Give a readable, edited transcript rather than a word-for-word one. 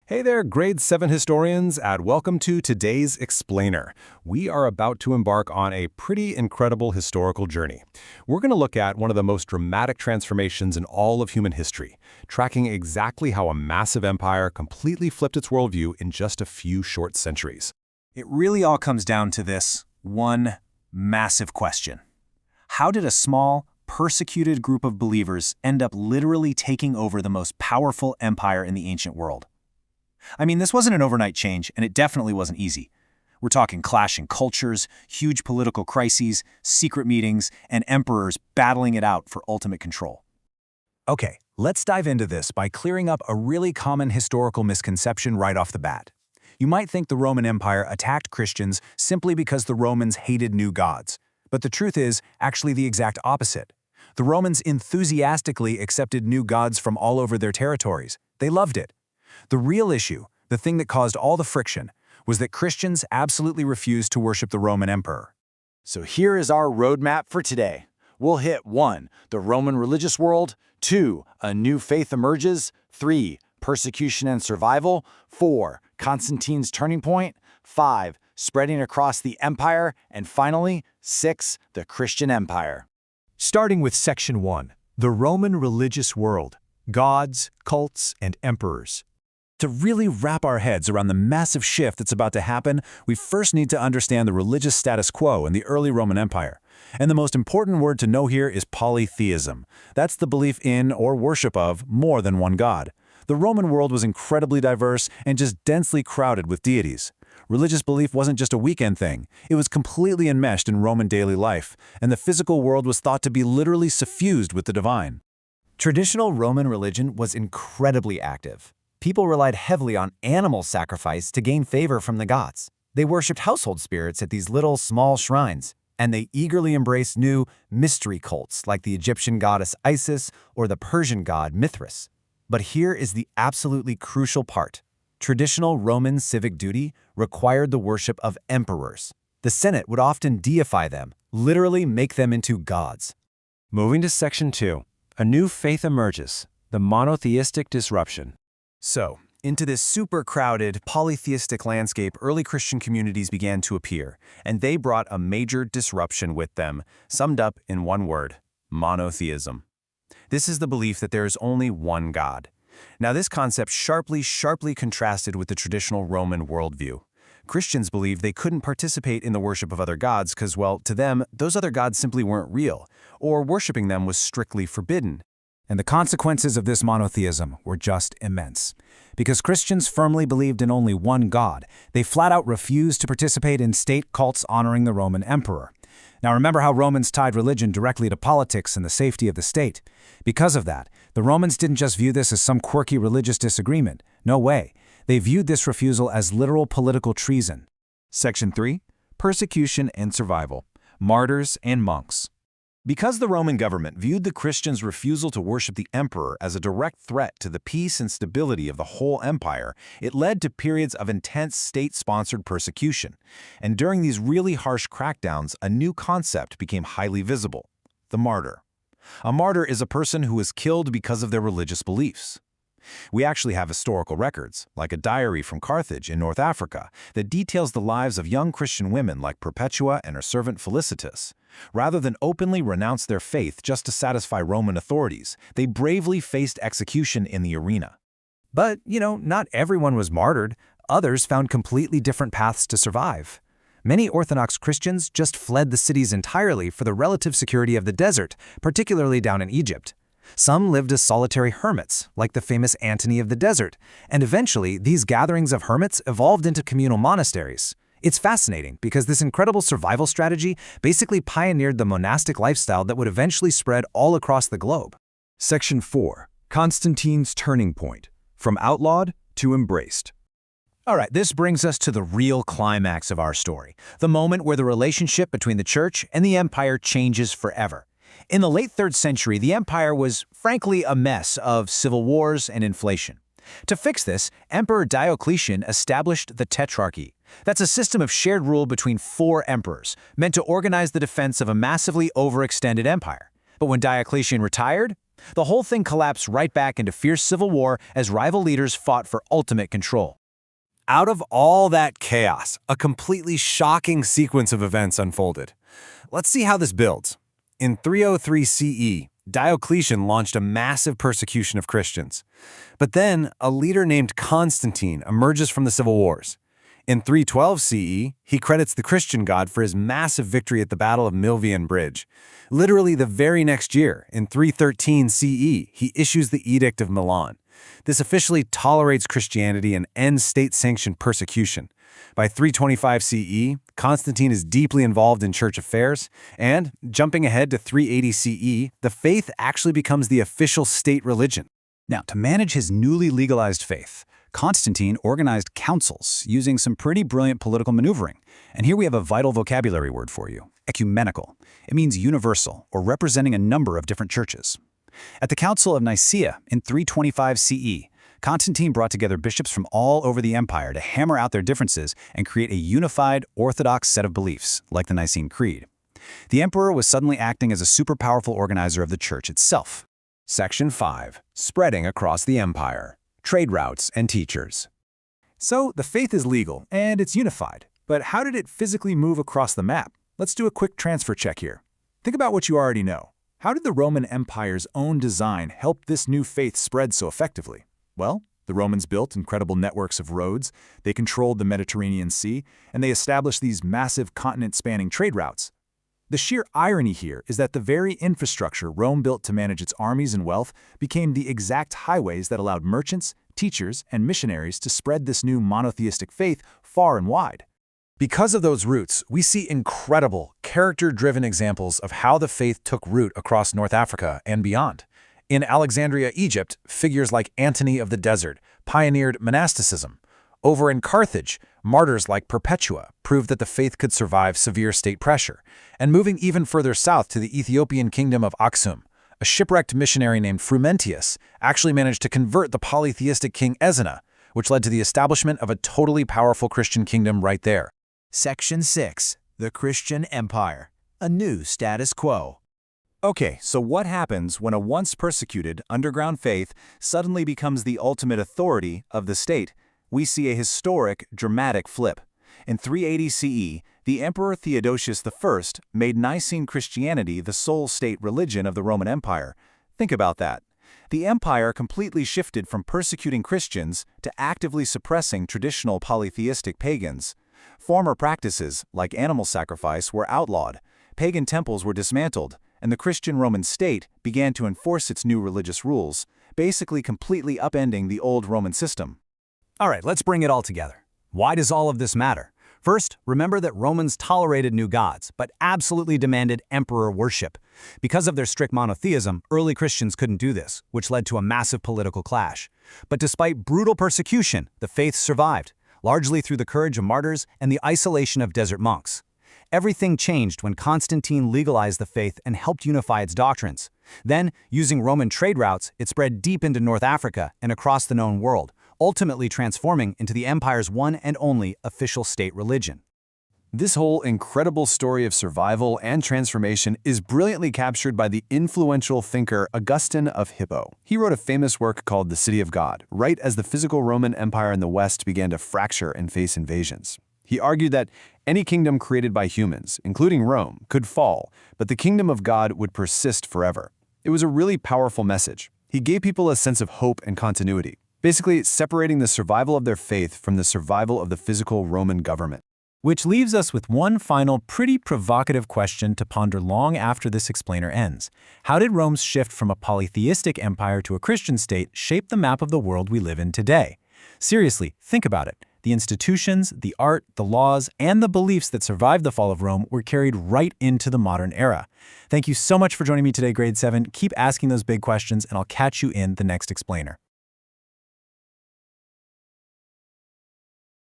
Hey there, Grade 7 historians, and welcome to today's Explainer. We are about to embark on a pretty incredible historical journey. We're going to look at one of the most dramatic transformations in all of human history, tracking exactly how a massive empire completely flipped its worldview in just a few short centuries. It really all comes down to this one massive question. How did a small, persecuted group of believers end up literally taking over the most powerful empire in the ancient world? I mean, this wasn't an overnight change, and it definitely wasn't easy. We're talking clashing cultures, huge political crises, secret meetings, and emperors battling it out for ultimate control. Okay, let's dive into this by clearing up a really common historical misconception right off the bat. You might think the Roman Empire attacked Christians simply because the Romans hated new gods. But the truth is actually the exact opposite. The Romans enthusiastically accepted new gods from all over their territories. They loved it. The real issue, the thing that caused all the friction, was that Christians absolutely refused to worship the Roman emperor. So here is our roadmap for today. We'll hit 1. The Roman religious world, 2. A new faith emerges, 3. Persecution and survival, 4. Constantine's turning point, 5. Spreading across the empire, and finally, 6. The Christian Empire. Starting with Section 1, the Roman religious world, gods, cults, and emperors. To really wrap our heads around the massive shift that's about to happen, we first need to understand the religious status quo in the early Roman Empire. And the most important word to know here is polytheism. That's the belief in or worship of more than one god. The Roman world was incredibly diverse and just densely crowded with deities. Religious belief wasn't just a weekend thing. It was completely enmeshed in Roman daily life, and the physical world was thought to be literally suffused with the divine. Traditional Roman religion was incredibly active. People relied heavily on animal sacrifice to gain favor from the gods. They worshipped household spirits at these little, small shrines, and they eagerly embraced new mystery cults like the Egyptian goddess Isis or the Persian god Mithras. But here is the absolutely crucial part. Traditional Roman civic duty required the worship of emperors. The Senate would often deify them, literally make them into gods. Moving to Section 2, a new faith emerges, the monotheistic disruption. So, into this super crowded, polytheistic landscape, early Christian communities began to appear, and they brought a major disruption with them, summed up in one word: monotheism. This is the belief that there is only one God. Now, this concept sharply contrasted with the traditional Roman worldview. Christians believed they couldn't participate in the worship of other gods because, well, to them, those other gods simply weren't real, or worshiping them was strictly forbidden. And the consequences of this monotheism were just immense. Because Christians firmly believed in only one God, they flat out refused to participate in state cults honoring the Roman emperor. Now remember how Romans tied religion directly to politics and the safety of the state. Because of that, the Romans didn't just view this as some quirky religious disagreement. No way. They viewed this refusal as literal political treason. Section 3, persecution and survival, martyrs and monks. Because the Roman government viewed the Christians' refusal to worship the emperor as a direct threat to the peace and stability of the whole empire, it led to periods of intense state-sponsored persecution. And during these really harsh crackdowns, a new concept became highly visible: the martyr. A martyr is a person who is killed because of their religious beliefs. We actually have historical records, like a diary from Carthage in North Africa, that details the lives of young Christian women like Perpetua and her servant Felicitas. Rather than openly renounce their faith just to satisfy Roman authorities, they bravely faced execution in the arena. But, not everyone was martyred. Others found completely different paths to survive. Many Orthodox Christians just fled the cities entirely for the relative security of the desert, particularly down in Egypt. Some lived as solitary hermits, like the famous Antony of the Desert, and eventually these gatherings of hermits evolved into communal monasteries. It's fascinating because this incredible survival strategy basically pioneered the monastic lifestyle that would eventually spread all across the globe. Section 4, Constantine's turning point, from outlawed to embraced. All right, this brings us to the real climax of our story, the moment where the relationship between the church and the empire changes forever. In the late 3rd century, the empire was, frankly, a mess of civil wars and inflation. To fix this, Emperor Diocletian established the Tetrarchy. That's a system of shared rule between 4 emperors, meant to organize the defense of a massively overextended empire. But when Diocletian retired, The whole thing collapsed right back into fierce civil war as rival leaders fought for ultimate control. Out of all that chaos, a completely shocking sequence of events unfolded. Let's see how this builds. In 303 CE, Diocletian launched a massive persecution of Christians. But then, a leader named Constantine emerges from the civil wars. In 312 CE, he credits the Christian god for his massive victory at the Battle of Milvian Bridge. Literally the very next year, in 313 CE, he issues the Edict of Milan. This officially tolerates Christianity and ends state-sanctioned persecution. By 325 CE, Constantine is deeply involved in church affairs, and, jumping ahead to 380 CE, the faith actually becomes the official state religion. Now, to manage his newly legalized faith, Constantine organized councils using some pretty brilliant political maneuvering. And here we have a vital vocabulary word for you: ecumenical. It means universal, or representing a number of different churches. At the Council of Nicaea in 325 CE, Constantine brought together bishops from all over the empire to hammer out their differences and create a unified, orthodox set of beliefs, like the Nicene Creed. The emperor was suddenly acting as a super-powerful organizer of the church itself. Section 5. Spreading across the empire. Trade routes and teachers. So, the faith is legal, and it's unified. But how did it physically move across the map? Let's do a quick transfer check here. Think about what you already know. How did the Roman Empire's own design help this new faith spread so effectively? Well, the Romans built incredible networks of roads, they controlled the Mediterranean Sea, and they established these massive continent-spanning trade routes. The sheer irony here is that the very infrastructure Rome built to manage its armies and wealth became the exact highways that allowed merchants, teachers, and missionaries to spread this new monotheistic faith far and wide. Because of those routes, we see incredible, character-driven examples of how the faith took root across North Africa and beyond. In Alexandria, Egypt, figures like Antony of the Desert pioneered monasticism. Over in Carthage, martyrs like Perpetua proved that the faith could survive severe state pressure. And moving even further south to the Ethiopian kingdom of Aksum, a shipwrecked missionary named Frumentius actually managed to convert the polytheistic king Ezana, which led to the establishment of a totally powerful Christian kingdom right there. Section 6. The Christian Empire. A new status quo. Okay, so what happens when a once persecuted underground faith suddenly becomes the ultimate authority of the state? We see a historic, dramatic flip. In 380 CE, the Emperor Theodosius I made Nicene Christianity the sole state religion of the Roman Empire. Think about that. The empire completely shifted from persecuting Christians to actively suppressing traditional polytheistic pagans. Former practices, like animal sacrifice, were outlawed, pagan temples were dismantled, and the Christian Roman state began to enforce its new religious rules, basically completely upending the old Roman system. All right, let's bring it all together. Why does all of this matter? First, remember that Romans tolerated new gods, but absolutely demanded emperor worship. Because of their strict monotheism, early Christians couldn't do this, which led to a massive political clash. But despite brutal persecution, the faith survived, largely through the courage of martyrs and the isolation of desert monks. Everything changed when Constantine legalized the faith and helped unify its doctrines. Then, using Roman trade routes, it spread deep into North Africa and across the known world, ultimately transforming into the empire's one and only official state religion. This whole incredible story of survival and transformation is brilliantly captured by the influential thinker Augustine of Hippo. He wrote a famous work called The City of God, right as the physical Roman Empire in the West began to fracture and face invasions. He argued that any kingdom created by humans, including Rome, could fall, but the kingdom of God would persist forever. It was a really powerful message. He gave people a sense of hope and continuity, basically separating the survival of their faith from the survival of the physical Roman government. Which leaves us with one final pretty provocative question to ponder long after this explainer ends. How did Rome's shift from a polytheistic empire to a Christian state shape the map of the world we live in today? Seriously, think about it. The institutions, the art, the laws, and the beliefs that survived the fall of Rome were carried right into the modern era. Thank you so much for joining me today, Grade 7. Keep asking those big questions, and I'll catch you in the next explainer.